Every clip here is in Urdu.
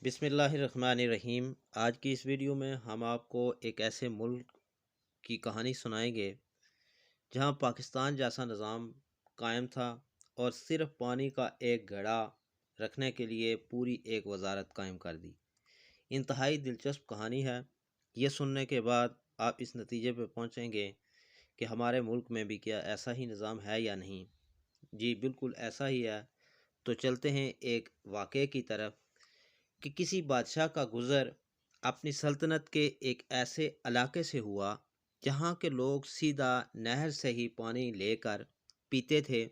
بسم اللہ الرحمن الرحیم۔ آج کی اس ویڈیو میں ہم آپ کو ایک ایسے ملک کی کہانی سنائیں گے جہاں پاکستان جیسا نظام قائم تھا اور صرف پانی کا ایک گھڑا رکھنے کے لیے پوری ایک وزارت قائم کر دی۔ انتہائی دلچسپ کہانی ہے۔ یہ سننے کے بعد آپ اس نتیجے پہ پہنچیں گے کہ ہمارے ملک میں بھی کیا ایسا ہی نظام ہے یا نہیں۔ جی بالکل ایسا ہی ہے۔ تو چلتے ہیں ایک واقعے کی طرف کہ کسی بادشاہ کا گزر اپنی سلطنت کے ایک ایسے علاقے سے ہوا جہاں کے لوگ سیدھا نہر سے ہی پانی لے کر پیتے تھے۔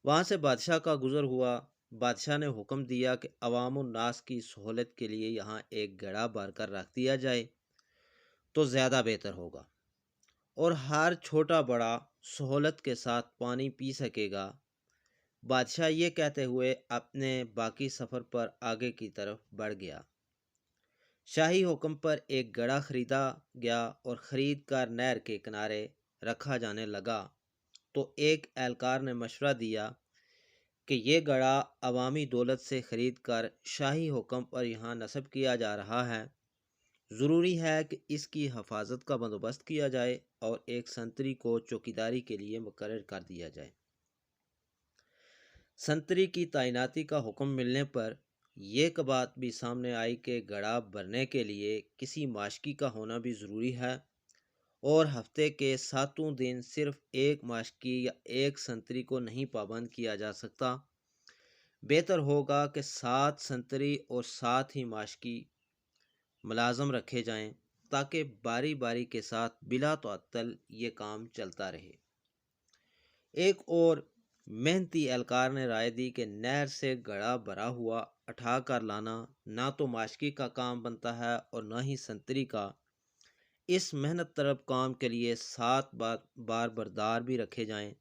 وہاں سے بادشاہ کا گزر ہوا۔ بادشاہ نے حکم دیا کہ عوام الناس کی سہولت کے لیے یہاں ایک گڑھا بھر کر رکھ دیا جائے تو زیادہ بہتر ہوگا اور ہر چھوٹا بڑا سہولت کے ساتھ پانی پی سکے گا۔ بادشاہ یہ کہتے ہوئے اپنے باقی سفر پر آگے کی طرف بڑھ گیا۔ شاہی حکم پر ایک گڑھا خریدا گیا اور خرید کر نہر کے کنارے رکھا جانے لگا تو ایک اہلکار نے مشورہ دیا کہ یہ گڑھا عوامی دولت سے خرید کر شاہی حکم پر یہاں نصب کیا جا رہا ہے، ضروری ہے کہ اس کی حفاظت کا بندوبست کیا جائے اور ایک سنتری کو چوکیداری کے لیے مقرر کر دیا جائے۔ سنتری کی تعیناتی کا حکم ملنے پر یہ بات بھی سامنے آئی کہ گڑھا بھرنے کے لیے کسی ماشکی کا ہونا بھی ضروری ہے اور ہفتے کے 7 دن صرف ایک ماشکی یا ایک سنتری کو نہیں پابند کیا جا سکتا۔ بہتر ہوگا کہ 7 سنتری اور 7 ہی ماشکی ملازم رکھے جائیں تاکہ باری باری کے ساتھ بلا تعطل یہ کام چلتا رہے۔ ایک اور محنتی اہلکار نے رائے دی کہ نہر سے گڑھا بھرا ہوا اٹھا کر لانا نہ تو ماشکی کا کام بنتا ہے اور نہ ہی سنتری کا۔ اس محنت طلب کام کے لیے 7 بار بردار بھی رکھے جائیں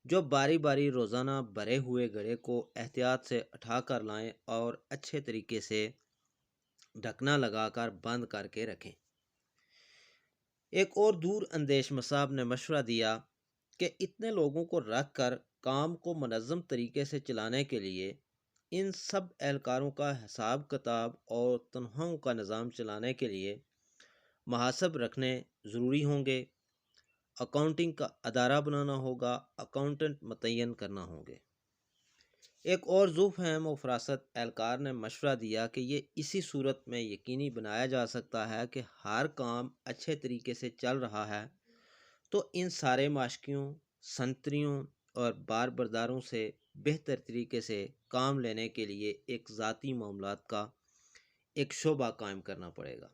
جو باری باری روزانہ بھرے ہوئے گڑھے کو احتیاط سے اٹھا کر لائیں اور اچھے طریقے سے ڈھکنا لگا کر بند کر کے رکھیں۔ ایک اور دور اندیش مصاب نے مشورہ دیا کہ اتنے لوگوں کو رکھ کر کام کو منظم طریقے سے چلانے کے لیے ان سب اہلکاروں کا حساب کتاب اور تنخواہوں کا نظام چلانے کے لیے محاسب رکھنے ضروری ہوں گے، اکاؤنٹنگ کا ادارہ بنانا ہوگا، اکاؤنٹنٹ متعین کرنا ہوں گے۔ ایک اور ذو فہم و فراست اہلکار نے مشورہ دیا کہ یہ اسی صورت میں یقینی بنایا جا سکتا ہے کہ ہر کام اچھے طریقے سے چل رہا ہے تو ان سارے ماشکیوں، سنتریوں اور بار برداروں سے بہتر طریقے سے کام لینے کے لیے ایک ذاتی معاملات کا ایک شعبہ قائم کرنا پڑے گا۔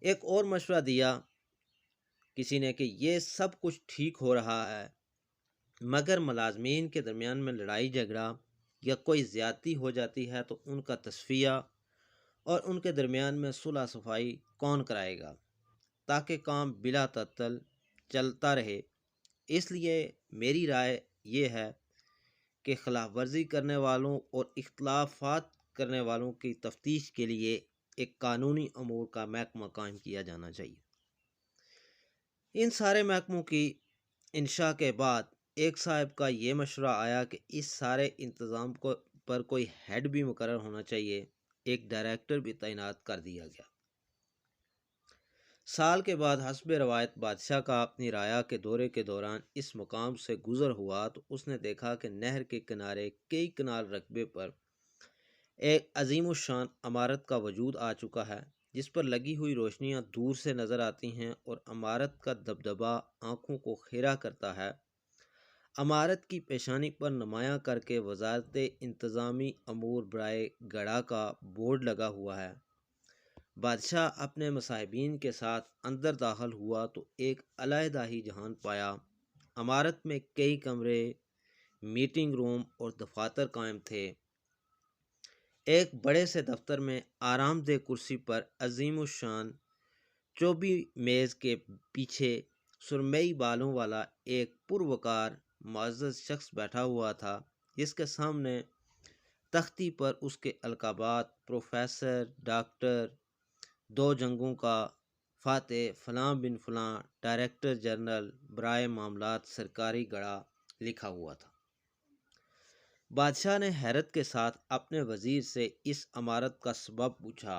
ایک اور مشورہ دیا کسی نے کہ یہ سب کچھ ٹھیک ہو رہا ہے مگر ملازمین کے درمیان میں لڑائی جھگڑا یا کوئی زیادتی ہو جاتی ہے تو ان کا تصفیہ اور ان کے درمیان میں صلح صفائی کون کرائے گا تاکہ کام بلا تعطل چلتا رہے۔ اس لیے میری رائے یہ ہے کہ خلاف ورزی کرنے والوں اور اختلافات کرنے والوں کی تفتیش کے لیے ایک قانونی امور کا محکمہ قائم کیا جانا چاہیے۔ ان سارے محکموں کی انشاء کے بعد ایک صاحب کا یہ مشورہ آیا کہ اس سارے انتظام پر کوئی ہیڈ بھی مقرر ہونا چاہیے، ایک ڈائریکٹر بھی تعینات کر دیا گیا۔ سال کے بعد حسب روایت بادشاہ کا اپنی رعایا کے دورے کے دوران اس مقام سے گزر ہوا تو اس نے دیکھا کہ نہر کے کنارے کئی کنال رقبے پر ایک عظیم الشان عمارت کا وجود آ چکا ہے جس پر لگی ہوئی روشنیاں دور سے نظر آتی ہیں اور عمارت کا دبدبا آنکھوں کو خیرہ کرتا ہے۔ عمارت کی پیشانی پر نمایاں کر کے وزارت انتظامی امور برائے گڑھا کا بورڈ لگا ہوا ہے۔ بادشاہ اپنے مصاحبین کے ساتھ اندر داخل ہوا تو ایک علیحدہ ہی جہان پایا۔ عمارت میں کئی کمرے، میٹنگ روم اور دفاتر قائم تھے۔ ایک بڑے سے دفتر میں آرام دہ کرسی پر عظیم الشان چوبی میز کے پیچھے سرمئی بالوں والا ایک پروقار معزز شخص بیٹھا ہوا تھا جس کے سامنے تختی پر اس کے القابات پروفیسر، ڈاکٹر، 2 جنگوں کا فاتح، فلاں بن فلاں، ڈائریکٹر جنرل برائے معاملات سرکاری گڑھا لکھا ہوا تھا۔ بادشاہ نے حیرت کے ساتھ اپنے وزیر سے اس عمارت کا سبب پوچھا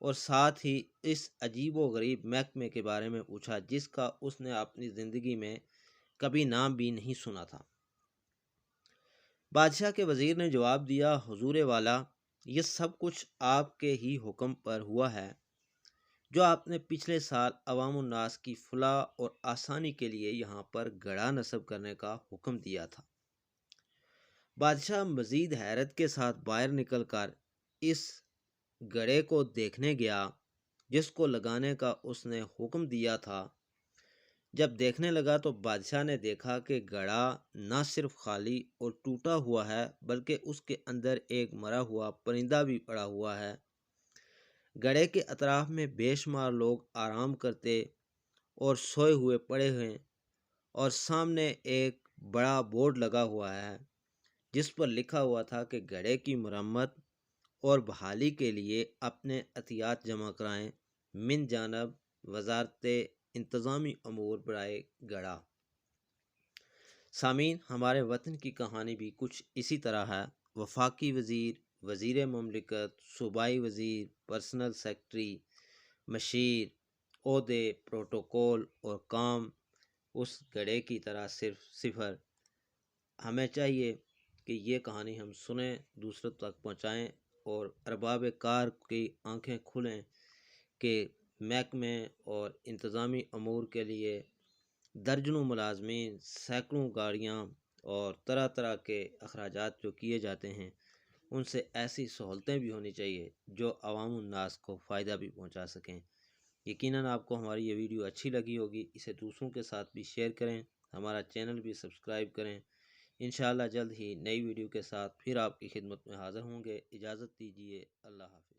اور ساتھ ہی اس عجیب و غریب محکمے کے بارے میں پوچھا جس کا اس نے اپنی زندگی میں کبھی نام بھی نہیں سنا تھا۔ بادشاہ کے وزیر نے جواب دیا، حضور والا، یہ سب کچھ آپ کے ہی حکم پر ہوا ہے، جو آپ نے پچھلے سال عوام الناس کی فلاح اور آسانی کے لیے یہاں پر گڑھا نصب کرنے کا حکم دیا تھا۔ بادشاہ مزید حیرت کے ساتھ باہر نکل کر اس گڑھے کو دیکھنے گیا جس کو لگانے کا اس نے حکم دیا تھا۔ جب دیکھنے لگا تو بادشاہ نے دیکھا کہ گڑھا نہ صرف خالی اور ٹوٹا ہوا ہے بلکہ اس کے اندر ایک مرا ہوا پرندہ بھی پڑا ہوا ہے۔ گڑھے کے اطراف میں بے شمار لوگ آرام کرتے اور سوئے ہوئے پڑے ہیں، اور سامنے ایک بڑا بورڈ لگا ہوا ہے جس پر لکھا ہوا تھا کہ گڑھے کی مرمت اور بحالی کے لیے اپنے عطیات جمع کرائیں، من جانب وزارت انتظامی امور برائے گڑھا۔ سامعین، ہمارے وطن کی کہانی بھی کچھ اسی طرح ہے۔ وفاقی وزیر، وزیر مملکت، صوبائی وزیر، پرسنل سیکرٹری، مشیر، عہدے، پروٹوکول اور کام اس گڑھے کی طرح صرف صفر۔ ہمیں چاہیے کہ یہ کہانی ہم سنیں، دوسروں تک پہنچائیں اور ارباب کار کی آنکھیں کھلیں کہ محکمے اور انتظامی امور کے لیے درجنوں ملازمین، سینکڑوں گاڑیاں اور طرح طرح کے اخراجات جو کیے جاتے ہیں، ان سے ایسی سہولتیں بھی ہونی چاہیے جو عوام الناس کو فائدہ بھی پہنچا سکیں۔ یقیناً آپ کو ہماری یہ ویڈیو اچھی لگی ہوگی، اسے دوسروں کے ساتھ بھی شیئر کریں، ہمارا چینل بھی سبسکرائب کریں۔ انشاءاللہ جلد ہی نئی ویڈیو کے ساتھ پھر آپ کی خدمت میں حاضر ہوں گے۔ اجازت دیجیے، اللہ حافظ۔